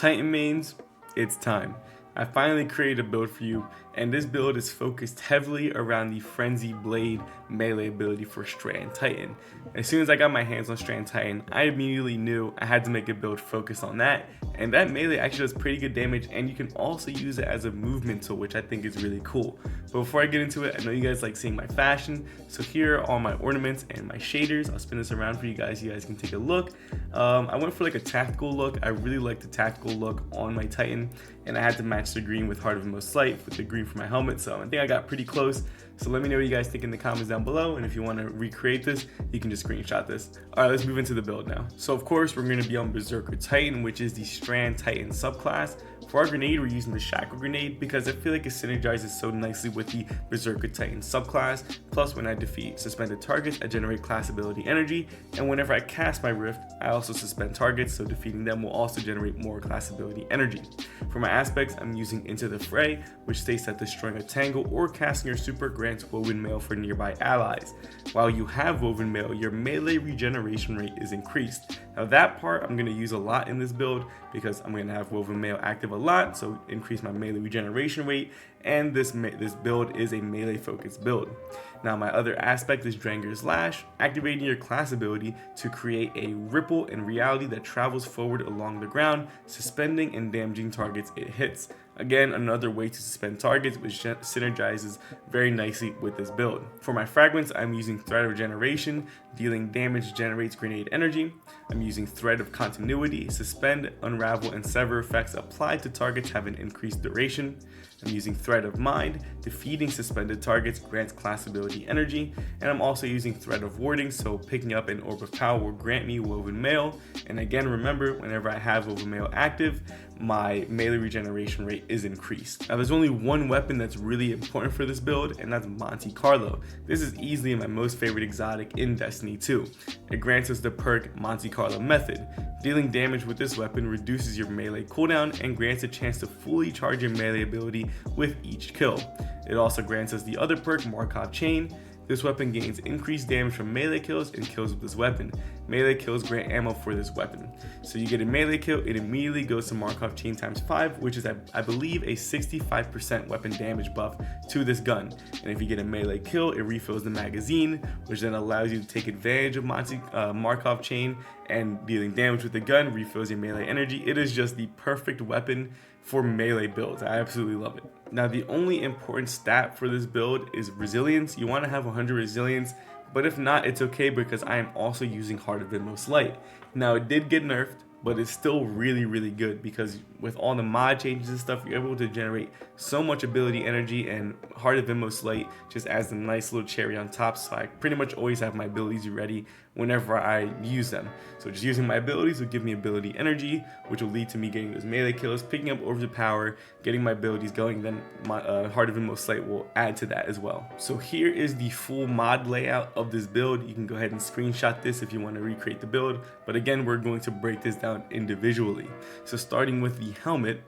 Titan mains, it's time. I finally created a build for you, and this build is focused heavily around the Frenzy Blade melee ability for Strand Titan. As soon as I got my hands on Strand Titan, I immediately knew I had to make a build focused on that, and that melee actually does pretty good damage, and you can also use it as a movement tool, which I think is really cool. But before I get into it, I know you guys like seeing my fashion, so here are all my ornaments and my shaders. I'll spin this around for you guys can take a look. I went for like a tactical look. I really like the tactical look on my Titan, and I had to match the green with Heart of Inmost Light with the green for my helmet, so I think I got pretty close. So let me know what you guys think in the comments down below, and if you want to recreate this, you can just screenshot this. Alright, let's move into the build now. So of course we're going to be on Berserker Titan, which is the Strand Titan subclass. For our grenade, we're using the Shackle Grenade because I feel like it synergizes so nicely with the Berserker Titan subclass. Plus, when I defeat suspended targets, I generate class ability energy, and whenever I cast my Rift, I also suspend targets, so defeating them will also generate more class ability energy. For my aspects, I'm using Into the Fray, which states that destroying a tangle or casting your super grants Woven Mail for nearby allies. While you have Woven Mail, your melee regeneration rate is increased. Now that part I'm going to use a lot in this build because I'm going to have Woven Mail active a lot, so increase my melee regeneration rate, and this build is a melee focused build. Now my other aspect is Dranger's Lash, activating your class ability to create a ripple in reality that travels forward along the ground, suspending and damaging targets it hits. Again, another way to suspend targets, which synergizes very nicely with this build. For my fragments, I'm using Thread of Regeneration, dealing damage generates grenade energy. I'm using Thread of Continuity, suspend, unravel, and sever effects applied to targets have an increased duration. I'm using Thread of Mind, defeating suspended targets grants class ability energy, and I'm also using Thread of Warding, so picking up an Orb of Power will grant me Woven Mail. And again, remember, whenever I have Woven Mail active, my melee regeneration rate is increased. Now there's only one weapon that's really important for this build, and that's Monte Carlo. This is easily my most favorite exotic in Destiny 2. It grants us the perk Monte Carlo Method. Dealing damage with this weapon reduces your melee cooldown and grants a chance to fully charge your melee ability with each kill. It also grants us the other perk Markov Chain. This weapon gains increased damage from melee kills and kills with this weapon. Melee kills grant ammo for this weapon. So you get a melee kill, it immediately goes to Markov Chain times 5, which is I believe a 65% weapon damage buff to this gun. And if you get a melee kill, it refills the magazine, which then allows you to take advantage of Markov Chain, and dealing damage with the gun refills your melee energy. It is just the perfect weapon for melee builds. I absolutely love it. Now the only important stat for this build is resilience. You want to have 100 resilience, but if not, it's okay because I am also using Heart of Inmost Light. Now it did get nerfed, but it's still really good because with all the mod changes and stuff, you're able to generate so much ability energy, and Heart of Inmost Light just adds a nice little cherry on top, so I pretty much always have my abilities ready whenever I use them. So just using my abilities will give me ability energy, which will lead to me getting those melee kills, picking up Orbs of Power, getting my abilities going, then my Heart of Inmost Light will add to that as well. So here is the full mod layout of this build. You can go ahead and screenshot this if you want to recreate the build, but again, we're going to break this down individually. So starting with the helmet,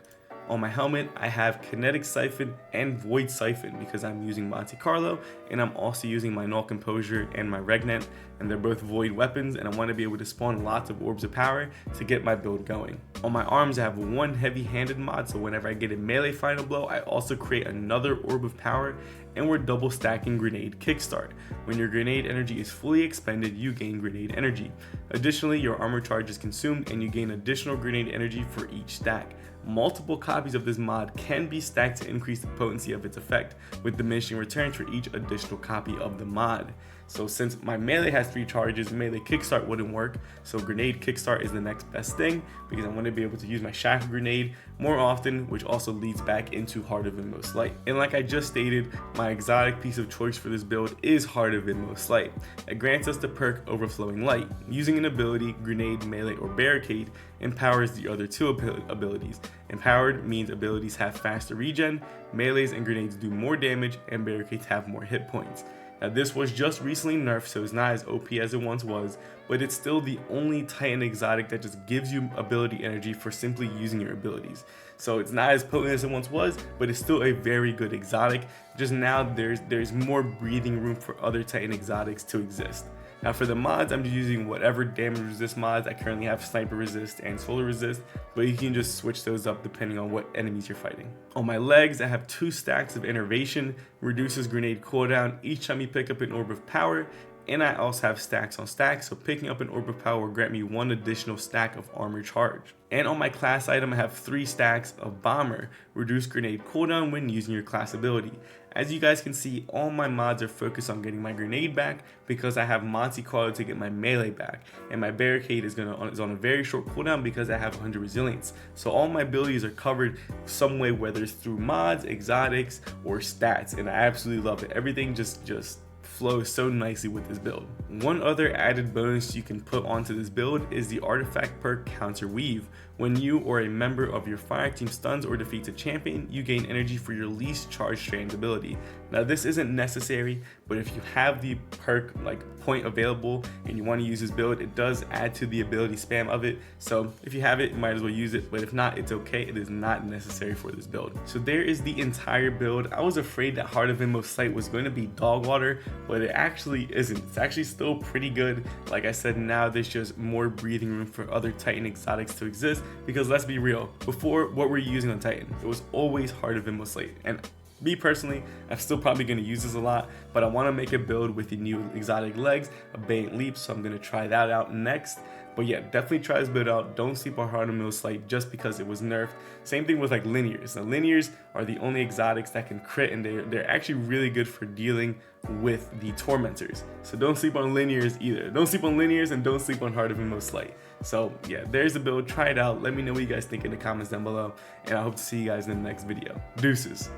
on my helmet, I have Kinetic Siphon and Void Siphon because I'm using Monte Carlo, and I'm also using my Null Composure and my Regnant, and they're both Void weapons, and I want to be able to spawn lots of Orbs of Power to get my build going. On my arms, I have one Heavy-Handed mod, so whenever I get a melee final blow, I also create another Orb of Power, and we're double stacking Grenade Kickstart. When your grenade energy is fully expended, you gain grenade energy. Additionally, your armor charge is consumed and you gain additional grenade energy for each stack. Multiple copies of this mod can be stacked to increase the potency of its effect, with diminishing returns for each additional copy of the mod. So since my melee has 3 charges, melee kickstart wouldn't work, so grenade kickstart is the next best thing because I want to be able to use my shackle grenade more often, which also leads back into Heart of Inmost Light. And like I just stated, my exotic piece of choice for this build is Heart of Inmost Light. It grants us the perk Overflowing Light. Using an ability, grenade, melee, or barricade empowers the other 2 abilities. Empowered means abilities have faster regen, melees and grenades do more damage, and barricades have more hit points. Now this was just recently nerfed, so it's not as OP as it once was, but it's still the only Titan exotic that just gives you ability energy for simply using your abilities. So it's not as potent as it once was, but it's still a very good exotic. Just now there's more breathing room for other Titan exotics to exist. Now for the mods, I'm just using whatever damage resist mods. I currently have sniper resist and solar resist, but you can just switch those up depending on what enemies you're fighting. On my legs, I have 2 stacks of innervation, reduces grenade cooldown each time you pick up an orb of power, and I also have stacks on stacks, so picking up an orb of power will grant me 1 additional stack of armor charge. And on my class item, I have 3 stacks of bomber, reduce grenade cooldown when using your class ability. As you guys can see, all my mods are focused on getting my grenade back because I have Monte Carlo to get my melee back, and my barricade is on a very short cooldown because I have 100 resilience. So all my abilities are covered some way, whether it's through mods, exotics, or stats, and I absolutely love it. Everything just flows so nicely with this build. One other added bonus you can put onto this build is the artifact perk Counter Weave. When you or a member of your fire team stuns or defeats a champion, you gain energy for your least charged Strand ability. Now this isn't necessary, but if you have the perk point available and you want to use this build, it does add to the ability spam of it. So if you have it, you might as well use it, but if not, it's okay. It is not necessary for this build. So there is the entire build. I was afraid that Heart of Inmost Light was going to be dog water, but it actually isn't. It's actually still pretty good. Like I said, now there's just more breathing room for other Titan exotics to exist, because let's be real, before, what we're using on Titan, it was always Heart of Inmost Light. And me personally, I'm still probably going to use this a lot, but I want to make a build with the new exotic legs, a Bayant Leap, so I'm going to try that out next. But yeah, definitely try this build out. Don't sleep on Heart of Inmost Light just because it was nerfed. Same thing with linears. Now linears are the only exotics that can crit, and they're actually really good for dealing with the tormentors. So don't sleep on linears either. Don't sleep on linears, and don't sleep on Heart of Inmost Light. So yeah, there's the build. Try it out. Let me know what you guys think in the comments down below, and I hope to see you guys in the next video. Deuces.